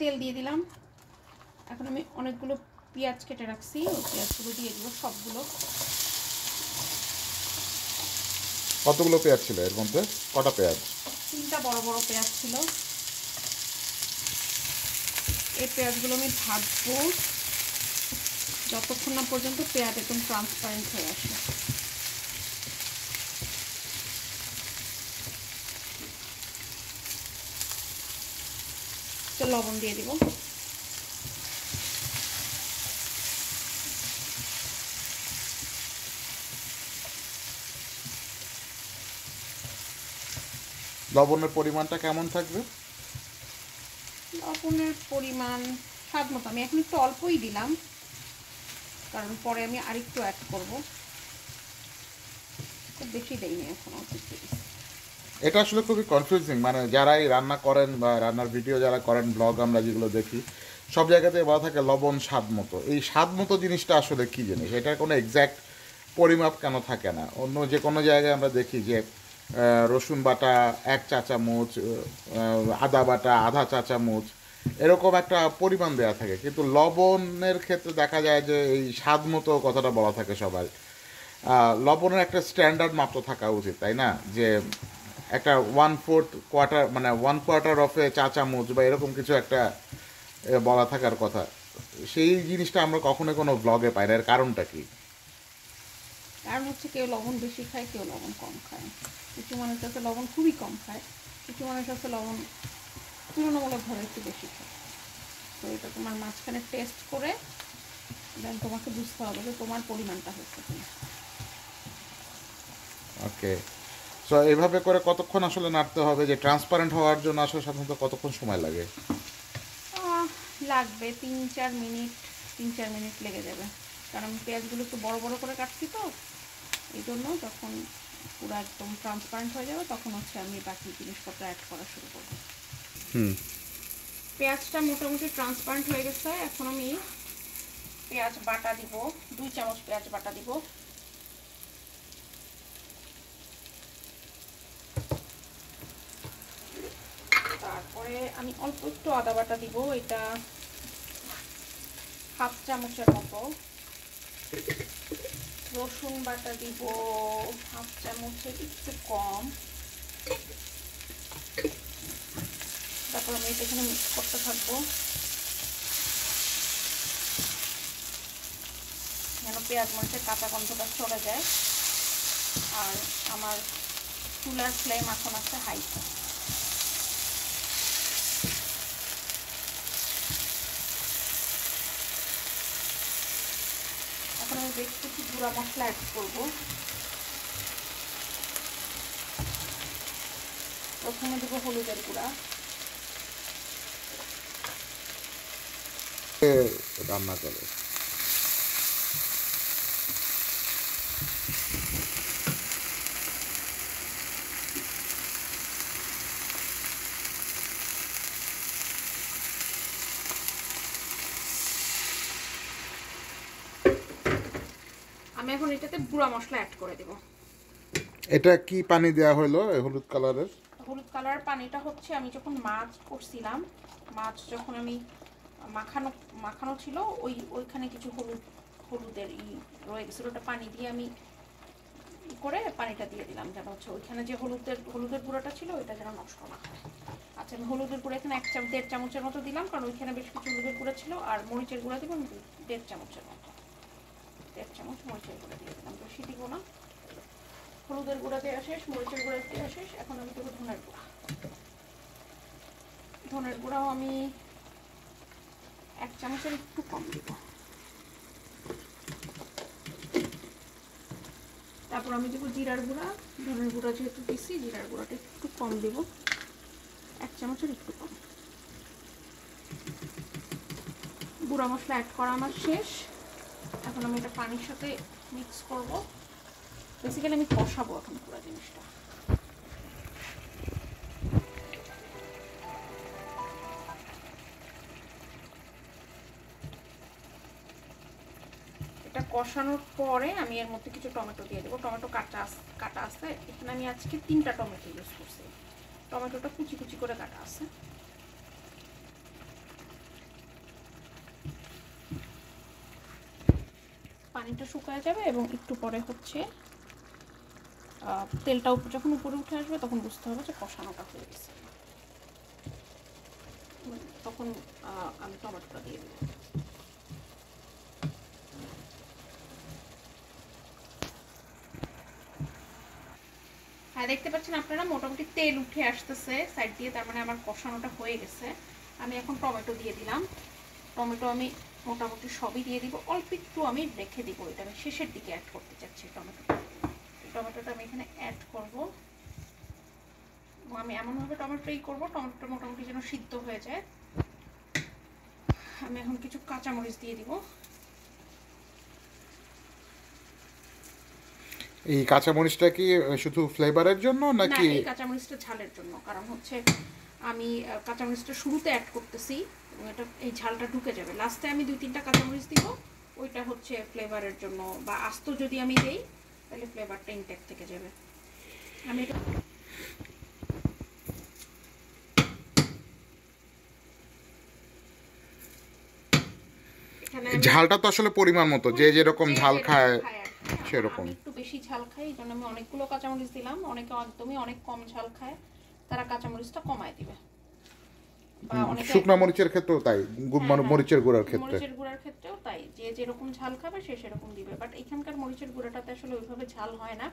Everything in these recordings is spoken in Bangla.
তেল দিয়ে দিলাম। এখন আমি অনেকগুলো পেঁয়াজ কেটে রাখছি, ওই পেঁয়াজগুলো দিয়ে দিব সবগুলো। কতগুলো পেঁয়াজ ছিল এর মধ্যে? কটা পেঁয়াজ? 3টা বড় বড় পেঁয়াজ ছিল। এই পেঁয়াজগুলো আমি ভাজবো যতক্ষণ না পর্যন্ত পেঁয়াজ একদম ট্রান্সপারেন্ট হয়ে আসে। তো লবণ দিয়ে দিব। লবণের পরিমাণটা কেমন থাকবে? লবণের পরিমাণ স্বাদ মতো। আমি এখন একটু অল্পই দিলাম, কারণ পরে আমি আরেকটু অ্যাড করব। খুব বেশি দেইনি, এখন অল্প একটু দিচ্ছি। এটা আসলে খুবই কনফিউজিং, মানে যারাই রান্না করেন বা রান্নার ভিডিও যারা করেন, ব্লগ আমরা যেগুলো দেখি, সব জায়গাতে বলা থাকে লবণ স্বাদ মতো। এই স্বাদ মতো জিনিসটা আসলে কী জিনিস? এটার কোনো এক্স্যাক্ট পরিমাপ কেন থাকে না? অন্য যে কোনো জায়গায় আমরা দেখি যে রসুন বাটা 1 চা চামচ, আদা বাটা আধা চা চামচ, এরকম একটা পরিমাণ দেওয়া থাকে, কিন্তু লবণের ক্ষেত্রে দেখা যায় যে এই স্বাদ মতো কথাটা বলা থাকে সবাই। লবণের একটা স্ট্যান্ডার্ড মাত্রা থাকা উচিত, তাই না? যে একটা 1/4 কোয়ার্টার, মানে 1/4 অফ এ চা চামচ বা এরকম কিছু একটা বলা থাকার কথা। সেই জিনিসটা আমরা কখনো কোনো ব্লগে পাই না। এর কারণটা কি? কারণ হচ্ছে কেউ লবণ বেশি খায়, কেউ লবণ কম খায়। কিছু মানুষ আছে লবণ খুবই কম খায়, কিছু মানুষ আছে লবণ তুলনামূলকভাবে একটু বেশি খায়। তো এটা তোমার মাঝখানে টেস্ট করে দেন তোমাকে বুঝতে হবে যে তোমার পরিমাণটা হচ্ছে কিনা। ওকে, সো এইভাবে করে কতক্ষণ আসলে নাড়তে হবে? যে ট্রান্সপারেন্ট হওয়ার জন্য আসলে সাধারণত কতক্ষণ সময় লাগে? লাগবে 3-4 মিনিট, 3-4 মিনিট লেগে যাবে। কারণ পেঁয়াজগুলো একটু বড় বড় করে কাটছি, তো এই জন্য যখন পুরো একদম ট্রান্সপারেন্ট হয়ে যাবে তখন হচ্ছে আমি বাকি জিনিসপত্র অ্যাড করা শুরু করব। পেঁয়াজটা মোটামুটি ট্রান্সপারেন্ট হয়ে গেছে। এখন আমি পেঁয়াজ বাটা দিব, 2 চামচ পেঁয়াজ বাটা দিব। তারপরে আমি অল্প একটু আদা বাটা দিব, এটা 1/2 চামচের মতো। রসুন বাটা দিব 1/2 চামচের একটু কম। তারপর আমি এটা এখানে মিক্স করতে থাকবো যেন পেঁয়াজ মরিচের কাঁচা গন্ধটা চলে যায়। আর আমার চুলার ফ্লেম এখন আছে হাই। এখন আমি বেশ কিছু গুঁড়া মশলা অ্যাড করবো। প্রথমে দেবো হলুদের গুঁড়া, রান্না করে আমি এখন এটাতে গুঁড়া মশলা অ্যাড করে দেব। এটা কি পানি দেওয়া হলো হলুদ কালারের? হলুদ কালার পানিটা হচ্ছে আমি যখন মাছ করছিলাম, মাছ যখন আমি মাখানো মাখানো ছিল, ওইখানে কিছু হলুদের রয়ে গেছিলো, ওটা পানি দিয়ে আমি করে পানিটা দিয়ে দিলাম, যেন হচ্ছে ওইখানে যে হলুদের গুঁড়োটা ছিল ওইটা যেন নষ্ট না হয়। আচ্ছা, আমি হলুদের গুঁড়ো এখানে 1.5 চামচের মতো দিলাম, কারণ ওইখানে বেশ কিছু হলুদের গুঁড়ো ছিল। আর মরিচের গুঁড়া দিব 1.5 চামচের মতো। 1.5 চামচ মরিচের গুঁড়া দিয়ে দিলাম, বেশি দিব না। হলুদের গুঁড়া দেওয়া শেষ, মরিচের গুঁড়া দেওয়া শেষ। এখন আমি দেবো ধনের গুঁড়া। ধনের গুঁড়াও আমি 1 চামচের একটু কম দিব। তারপর আমি দেবো জিরার গুঁড়া। ধনের গুঁড়া যেহেতু দিচ্ছি, জিরার গুঁড়াটা একটু কম দেবো, 1 চামচের একটু কম। গুঁড়া মশলা অ্যাড করা আমার শেষ। এখন আমি এটা পানির সাথে মিক্স করব। বেসিক্যালি আমি কষাবো এখন পুরো জিনিসটা। এটা কষানোর পরে আমি এর মধ্যে কিছু টমেটো দিয়ে দেবো। টমেটো কাটা আছে, এখানে আমি আজকে 3টা টমেটো ইউজ করছি। টমেটোটা কুচি কুচি করে কাটা আছে। পানিটা শুকায় যাবে এবং একটু পরে হচ্ছে তেলটা যখন উপরে উঠে আসবে তখন বুঝতে হবে যে কষানোটা হয়ে গেছে। তখন আমি টমেটোটা দিয়ে দেবো। হ্যাঁ, দেখতে পাচ্ছেন আপনারা মোটামুটি তেল উঠে আসতেছে সাইড দিয়ে, তার মানে আমার কষানোটা হয়ে গেছে। আমি এখন টমেটো দিয়ে দিলাম। টমেটো আমি মোটামুটি সবই দিয়ে দিব, অল্প একটু আমি রেখে দিব, এটা আমি শেষের দিকে অ্যাড করতে চাচ্ছি। টমেটোটা আমি এখানে অ্যাড করবো। আমি এমনভাবে টমেটোই করবো, টমেটোটা মোটামুটি যেন সিদ্ধ হয়ে যায়। আমি এখন কিছু কাঁচামরিচ দিয়ে দিব। এই কাঁচামরিচটা কি শুধু ফ্লেভারের জন্য নাকি? এই কাঁচামরিচটা ঝালের জন্য, কারণ হচ্ছে আমি কাঁচামরিচটা শুরুতে অ্যাড করতেছি এবং এটা এই ঝালটা ঢুকে যাবে। লাস্টে আমি 2-3টা কাঁচামরিচ দিব, ওইটা হচ্ছে ফ্লেভারের জন্য, বা আস্ত যদি আমি দেই তাহলে ফ্লেভারটা ইনটেক্ট থেকে যাবে। আমি এটা ঝালটা তো আসলে পরিমাণ মতো, যে যেরকম ঝাল খায় সেরকম। আমি একটু বেশি ঝাল খাই, এই জন্য আমি অনেকগুলো কাঁচামরিচ দিলাম। অনেকে একদমই অনেক কম ঝাল খায়, তারা কাঁচামরিচটা কমায় দিবে। বা অনেকে শুকনো মরিচের ক্ষেত্রেও তাই, মরিচের গুঁড়ার ক্ষেত্রে, মরিচের গুঁড়ার ক্ষেত্রেও তাই, যে যেরকম ঝাল খাবে সে সেরকম দিবে। বাট এখানকার মরিচের গুঁড়াটাতে আসলে ওইভাবে ঝাল হয় না,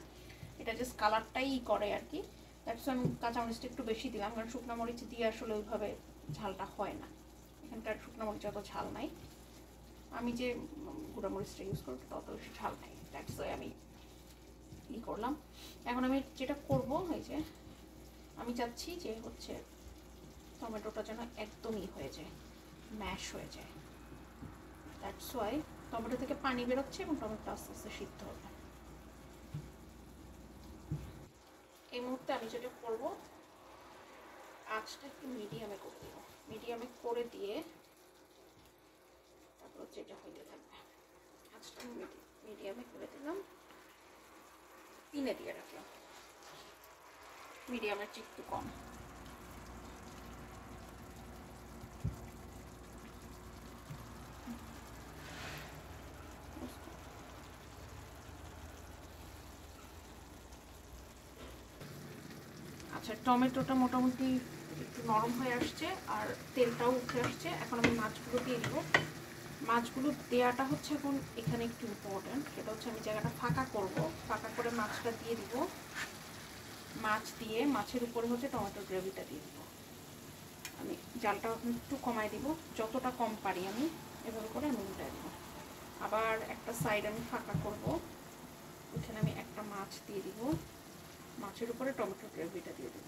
এটা জাস্ট কালারটাই করে আর কি। দ্যাটস আমি কাঁচামরিচটা একটু বেশি দিলাম, কারণ শুকনো মরিচ দিয়ে আসলে ওইভাবে ঝালটা হয় না। এখানকার শুকনো মরিচ অত ঝাল নাই, আমি যে গুঁড়া মরিচটা ইউজ করবো তত বেশি ঝাল নাই। দ্যাটস ওয়াই আমি করলাম। এখন আমি যেটা করব, এই যে আমি চাচ্ছি যে হচ্ছে টমেটোটা যেন একদমই হয়ে যায়, ম্যাশ হয়ে যায়। দ্যাটস ওয়াই টমেটো থেকে পানি বেরোচ্ছে এবং টমেটো আস্তে আস্তে সিদ্ধ হবে। এই মুহূর্তে আমি যেটা করবো, আঁচটা একটু মিডিয়ামে করে দেবো। মিডিয়ামে করে দিয়ে তারপর যেটা হইতে থাকবে। আঁচটা মিডিয়ামে করে দিলাম, 3-এ দিয়ে রাখলাম, মিডিয়ামের চেয়ে একটু কম। আচ্ছা, টমেটোটা মোটামুটি একটু নরম হয়ে আসছে আর তেলটাও উঠে আসছে। এখন আমি মাছগুলো দিয়ে দিব। মাছগুলো দেওয়াটা হচ্ছে এখন এখানে একটু ইম্পর্টেন্ট, সেটা হচ্ছে আমি জায়গাটা ফাঁকা করব, ফাঁকা করে মাছটা দিয়ে দিব। মাছ দিয়ে মাছের উপরে হচ্ছে টমেটোর গ্রেভিটা দিয়ে দিব। আমি জালটা একটু কমাই দিব, যতটা কম পারি আমি এভাবে করে আমি উল্টাই দিব। আবার একটা সাইড আমি ফাঁকা করব, ওখানে আমি একটা মাছ দিয়ে দিব, মাছের উপরে টমেটোর গ্রেভিটা দিয়ে দিব।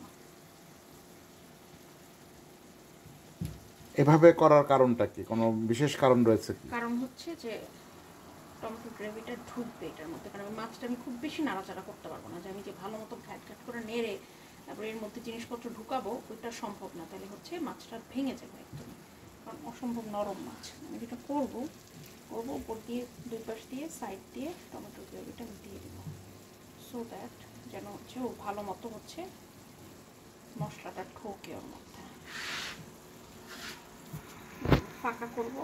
এভাবে করার কারণটা কি? কোনো বিশেষ কারণ রয়েছে কি? কারণ হচ্ছে যে টমেটো গ্রেভিটা ঢুকবে এটার মধ্যে, কারণ মাছটা আমি খুব বেশি নাড়াচাড়া করতে পারবো না, যে আমি যে ভালো মতো ঘ্যাট ঘ্যাট করে নেড়ে তারপরে এর মধ্যে জিনিসপত্র ঢুকাবো, ওইটা সম্ভব না। তাহলে হচ্ছে মাছটা ভেঙে যাবে একদম, কারণ অসম্ভব নরম মাছ। আমি যেটা করবো উপর দিয়ে 2 পাশ দিয়ে সাইড দিয়ে টমেটো গ্রেভিটা আমি দিয়ে দেবো, সো দ্যাট যেন হচ্ছে ও ভালো মতো হচ্ছে মশলাটা ঢোকে ওর মধ্যে। ফাঁকা করবো,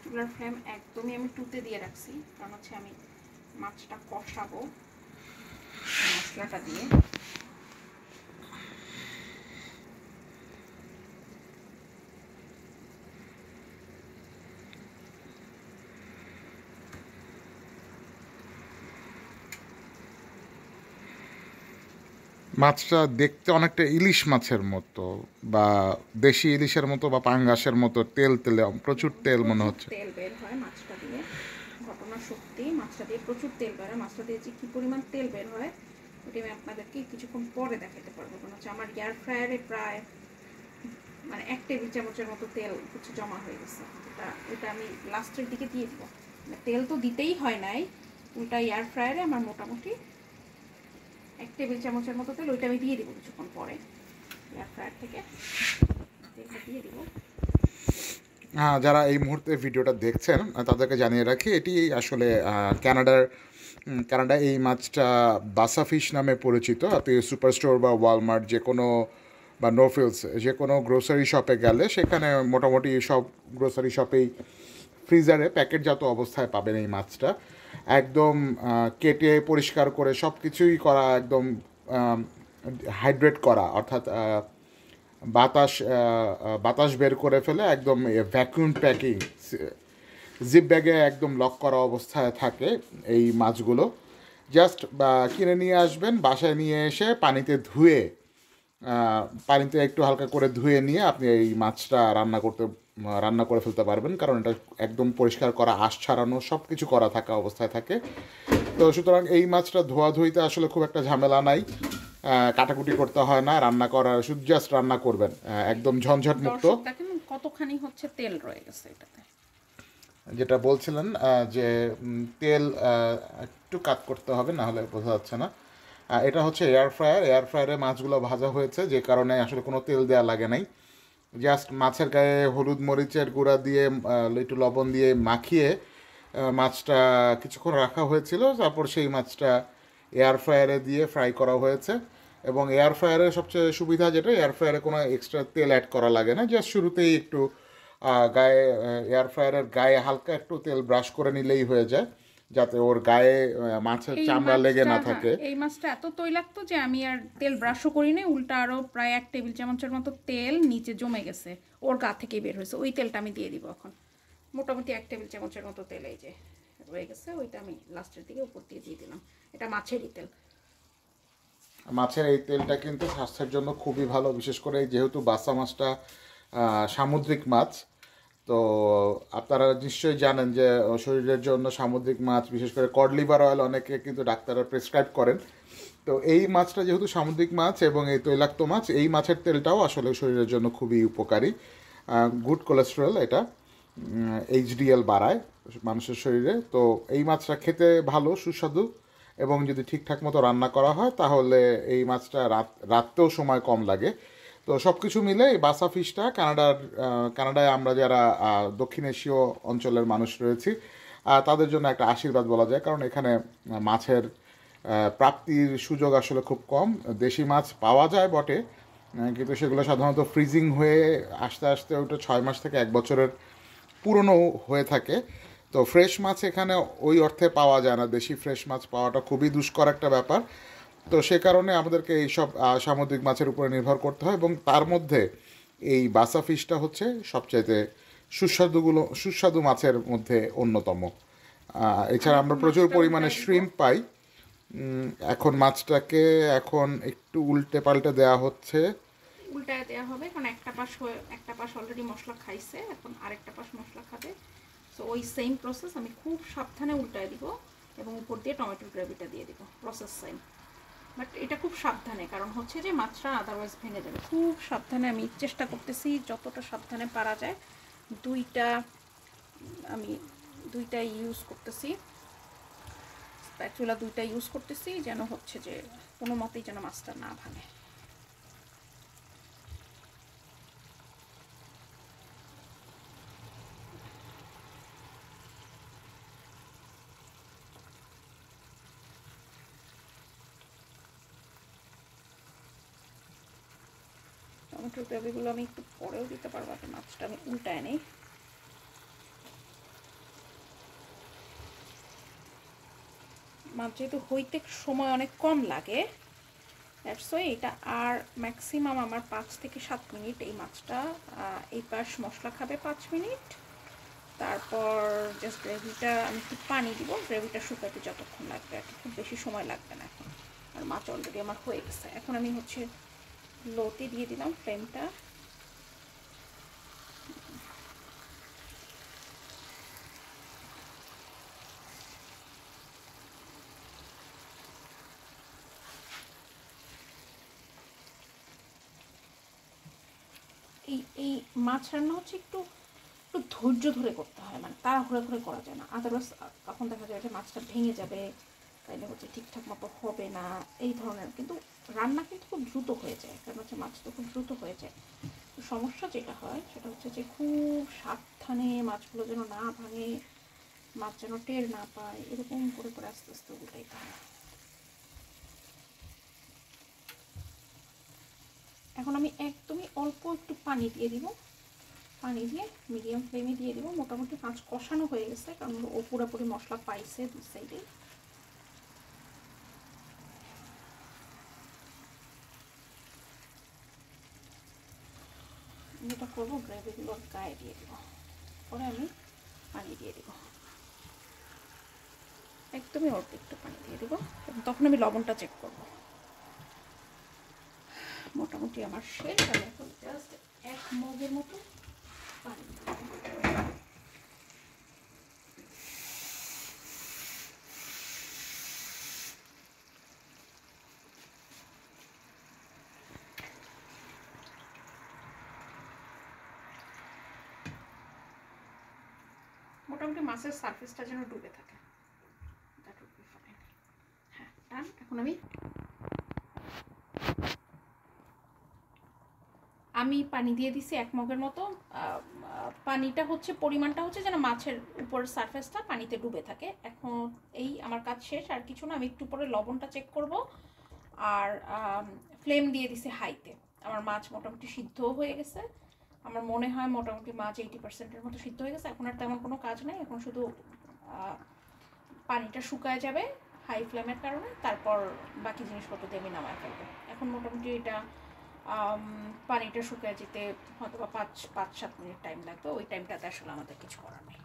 চুলার ফ্লেম একদমই আমি 2-তে দিয়ে রাখছি, কারণ হচ্ছে আমি মাছটা কষাবো মশলাটা দিয়ে। মাছটা দেখতে অনেকটা ইলিশ মাছের মতো, বা দেশি ইলিশের মতো, বা পাঙ্গাসের মতো তেল তেলে, প্রচুর তেল মনে হচ্ছে। তেল বের হয় মাছটা দিয়ে, ঘটনা সত্যি মাছটা দিয়ে প্রচুর তেল বের হয়। মাছটা দিয়ে যে কী পরিমাণ তেল বের হয় ওটা আমি আপনাদেরকে কিছুক্ষণ পরে দেখাতে পারবো। কারণ হচ্ছে আমার এয়ার ফ্রায়ারে প্রায় মানে 1 টেবিল চামচের মতো তেল হচ্ছে জমা হয়ে গেছে। এটা আমি লাস্টের দিকে দিয়ে দিব। তেল তো দিতেই হয় নাই, ওইটা এয়ার ফ্রায়ারে আমার মোটামুটি 1 টেবিল চামচের মতো তেল, ওইটা আমি দিয়ে দিব কিছুক্ষণ পরে। এয়ার ফ্রায়ার থেকে তেলটা দিয়ে দিব। যারা এই মুহূর্তে ভিডিওটা দেখছেন তাদেরকে জানিয়ে রাখি, এটি আসলে কানাডায় এই মাছটা বাসা ফিশ নামে পরিচিত। আপনি সুপার স্টোর বা ওয়ালমার্ট যে কোনো বা নোফিলস যে কোনো গ্রোসারি শপে গেলে সেখানে মোটামুটি সব গ্রোসারি শপেই ফ্রিজারে প্যাকেটজাত অবস্থায় পাবেন এই মাছটা। একদম কেটে পরিষ্কার করে সব কিছুই করা, একদম হাইড্রেট করা, অর্থাৎ বাতাস বের করে ফেলে একদম ভ্যাকুয়াম প্যাকিং জিপ ব্যাগে একদম লক করা অবস্থায় থাকে এই মাছগুলো। জাস্ট কিনে নিয়ে আসবেন, বাসায় নিয়ে এসে পানিতে একটু হালকা করে ধুয়ে নিয়ে আপনি এই মাছটা রান্না করে ফেলতে পারবেন, কারণ এটা একদম পরিষ্কার করা, আঁশ ছাড়ানো সব কিছু করা থাকা অবস্থায় থাকে। তো সুতরাং এই মাছটা ধোয়াধুয়িতে আসলে খুব একটা ঝামেলা নাই, কাটাকুটি করতে হয় না, রান্না করার শুধু জাস্ট রান্না করবেন, একদম ঝঞ্ঝট মুক্ত। কতখানি হচ্ছে তেল রয়ে গেছে এটাতে, যেটা বলছিলেন যে তেল একটু কাট করতে হবে, না হলে বোঝা যাচ্ছে না। এটা হচ্ছে এয়ার ফ্রায়ারে মাছগুলো ভাজা হয়েছে, যে কারণে আসলে কোনো তেল দেওয়া লাগে নাই। জাস্ট মাছের গায়ে হলুদ মরিচের গুঁড়া দিয়ে একটু লবণ দিয়ে মাখিয়ে মাছটা কিছুক্ষণ রাখা হয়েছিল, তারপর সেই মাছটা এয়ার ফ্রায়ারে দিয়ে ফ্রাই করা হয়েছে। এবং এয়ার ফ্রায়ারের সবচেয়ে সুবিধা যেটা, এয়ার ফ্রায়ারে কোনো এক্সট্রা তেল অ্যাড করা লাগে না, জাস্ট শুরুতেই একটু এয়ার ফ্রায়ারের গায়ে হালকা একটু তেল ব্রাশ করে নিলেই হয়ে যায়, যাতে ওর গায়ে মাছের চামড়া লেগে না থাকে। এই মাছটা এত তৈলাক্ত যে আমি আর তেল ব্রাশও করি নাই, উল্টা আরও প্রায় 1 টেবিল চামচের মতো তেল নিচে জমে গেছে, ওর গা থেকেই বের হয়েছে। ওই তেলটা আমি দিয়ে দিব এখন, মোটামুটি 1 টেবিল চামচের মতো তেল এই যে রয়ে গেছে, ওইটা আমি লাস্টের দিকে উপর দিয়ে দিলাম। এটা মাছেরই তেল। মাছের এই তেলটা কিন্তু স্বাস্থ্যের জন্য খুবই ভালো, বিশেষ করে যেহেতু বাসা মাছটা সামুদ্রিক মাছ। তো আপনারা নিশ্চয়ই জানেন যে শরীরের জন্য সামুদ্রিক মাছ, বিশেষ করে কড লিভার অয়েল অনেকে কিন্তু ডাক্তাররা প্রেসক্রাইব করেন। তো এই মাছটা যেহেতু সামুদ্রিক মাছ এবং এই তৈলাক্ত মাছ, এই মাছের তেলটাও আসলে শরীরের জন্য খুবই উপকারী। গুড কোলেস্টেরল, এটা এইচডিএল বাড়ায় মানুষের শরীরে। তো এই মাছটা খেতে ভালো, সুস্বাদু, এবং যদি ঠিকঠাক মতো রান্না করা হয় তাহলে এই মাছটা রাততেও সময় কম লাগে। তো সব কিছু মিলে এই বাসা ফিশটা কানাডায় আমরা যারা দক্ষিণ এশীয় অঞ্চলের মানুষ রয়েছি তাদের জন্য একটা আশীর্বাদ বলা যায়, কারণ এখানে মাছের প্রাপ্তির সুযোগ আসলে খুব কম। দেশি মাছ পাওয়া যায় বটে, কিন্তু সেগুলো সাধারণত ফ্রিজিং হয়ে আস্তে আস্তে ওটা 6 মাস থেকে 1 বছরের পুরনো হয়ে থাকে। তো ফ্রেশ মাছ এখানে ওই অর্থে পাওয়া যায় না, দেশি ফ্রেশ মাছ পাওয়াটা খুবই দুষ্কর একটা ব্যাপার। তো সে কারণে আমাদেরকে এইসব সামুদ্রিক মাছের উপরে নির্ভর করতে হয়, এবং তার মধ্যে এই বাসা ফিশটা হচ্ছে সবচাইতে সুস্বাদু মাছের মধ্যে অন্যতম। এছাড়া আমরা প্রচুর পরিমাণে শ্রিম্প পাই। এখন মাছটাকে একটু উল্টে পাল্টে দেওয়া হচ্ছে, উল্টায় দেওয়া হবে, কারণ একটা পাশ অলরেডি মশলা খাইছে, এখন আরেকটা পাশ মশলা খাবে। সো ওই সেম প্রসেস, আমি খুব সাবধানে উল্টায় দিব এবং উপর দিয়ে টমেটোর গ্রেভিটা দিয়ে দিব, প্রসেস সেম। বাট এটা খুব সাবধানে, কারণ হচ্ছে যে মাছটা আদারওয়াইজ ভেঙে যাবে। খুব সাবধানে আমি চেষ্টা করতেছি, যতটা সাবধানে পারা যায়। আমি দুইটা ইউজ করতেছি, স্প্যাচুলা দুইটা ইউজ করতেছি, যেন হচ্ছে যে কোনো মতেই যেন মাছটা না ভাঙে। টমেটোর গ্রেভিগুলো আমি একটু পরেও দিতে পারবো, মাছটা আমি উল্টায় নেই। মাছ যেহেতু হইতে সময় অনেক কম লাগে, দ্যাটস ওয়াই এটা আর ম্যাক্সিমাম আমার 5 থেকে 7 মিনিট এই মাছটা এই পাশ মশলা খাবে 5 মিনিট। তারপর জাস্ট গ্রেভিটা আমি একটু পানি দিব, গ্রেভিটা শুকাতে যতক্ষণ লাগবে আর কি, খুব বেশি সময় লাগবে না এখন। আর মাছ অলরেডি আমার হয়ে গেছে। এখন আমি হচ্ছে লোতে দিয়ে দিলাম ফ্লেমটা। এই মাছ রান্না হচ্ছে একটু ধৈর্য ধরে করতে হয়, মানে তাড়াহুড়ো করা যায় না, আদারওয়াইজ তখন দেখা যায় যে মাছটা ভেঙে যাবে, তাইলে হচ্ছে ঠিকঠাক মতো হবে না এই ধরনের। কিন্তু রান্না কিন্তু খুব দ্রুত হয়ে যায়, কারণ হচ্ছে মাছ তো খুব দ্রুত হয়ে যায়। তো সমস্যা যেটা হয় সেটা হচ্ছে যে খুব সাবধানে মাছগুলো যেন না ভাঙে, মাছ যেন টের না পায়, এরকম করে করে আস্তে আস্তে উল্টাইতে হয়। এখন আমি একদমই অল্প একটু পানি দিয়ে দিব, পানি দিয়ে মিডিয়াম ফ্লেমে দিয়ে দিব। মোটামুটি মাছ কষানো হয়ে গেছে, কারণ ও পুরোপুরি মশলা পাইছে দুই সাইডে। যেটা করবো গ্রেভিগুলোর গায়ে দিয়ে দিব, পরে আমি পানি দিয়ে দিব, একদমই অল্প একটু পানি দিয়ে দিব, এবং তখন আমি লবণটা চেক করব। মোটামুটি আমার শেষ। আমি এখন জাস্ট 1 মগের মতো পানি দিব। মোটামুটি মাছের সারফেসটা যেন ডুবে থাকে। হ্যাঁ ডান। এখন আমি পানি দিয়ে দিছি 1 মগের মতো। পানিটা হচ্ছে, পরিমাণটা হচ্ছে যেন মাছের উপর সারফেসটা পানিতে ডুবে থাকে। এখন এই আমার কাজ শেষ, আর কিছু না। আমি একটু পরে লবণটা চেক করব। আর ফ্লেম দিয়ে দিছি হাইতে। আমার মাছ মোটামুটি সিদ্ধ হয়ে গেছে। আমার মনে হয় মোটামুটি মাছ 80%-এর মতো সিদ্ধ হয়ে গেছে। এখন আর তেমন কোনো কাজ নেই, এখন শুধু পানিটা শুকায় যাবে হাই ফ্লেমের কারণে, তারপর বাকি জিনিসপত্র দিয়ে আমি নামায় ফেলবো। এখন মোটামুটি এটা পানিটা শুকায় যেতে হয়তো বা 5-7 মিনিট টাইম লাগবে। ওই টাইমটাতে আসলে আমাদের কিছু করার নেই।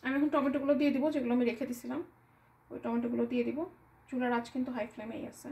আমি এখন টমেটোগুলো দিয়ে দিব, যেগুলো আমি রেখে দিছিলাম। ওই টমেটোগুলো দিয়ে দিব। চুলার আঁচ কিন্তু হাই ফ্লেমেই আছে।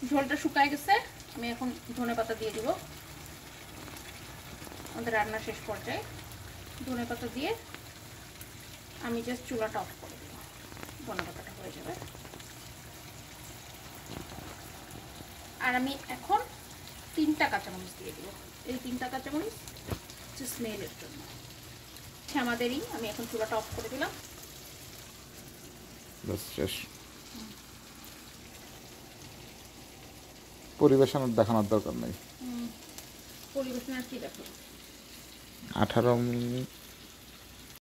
ঝোলটা শুকায় গেছে। আমি এখন ধনেপাতা দিয়ে দিব। আমাদের রান্না শেষ পর্যায়ে ধনেপাতা দিয়ে আমি জাস্ট চুলাটা অফ করে দেব। ধনেপাতাটা হয়ে যাবে। আর আমি এখন 3টা কাঁচামরিচ দিয়ে দিব। এই 3টা কাঁচামরিচ হচ্ছে স্মেলের জন্য। আমাদেরই। আমি এখন চুলাটা অফ করে দিলাম। পরিবেশনের দেখানোর দরকার নেই। পরিবেশনের কি দেখো, 18 মিনিট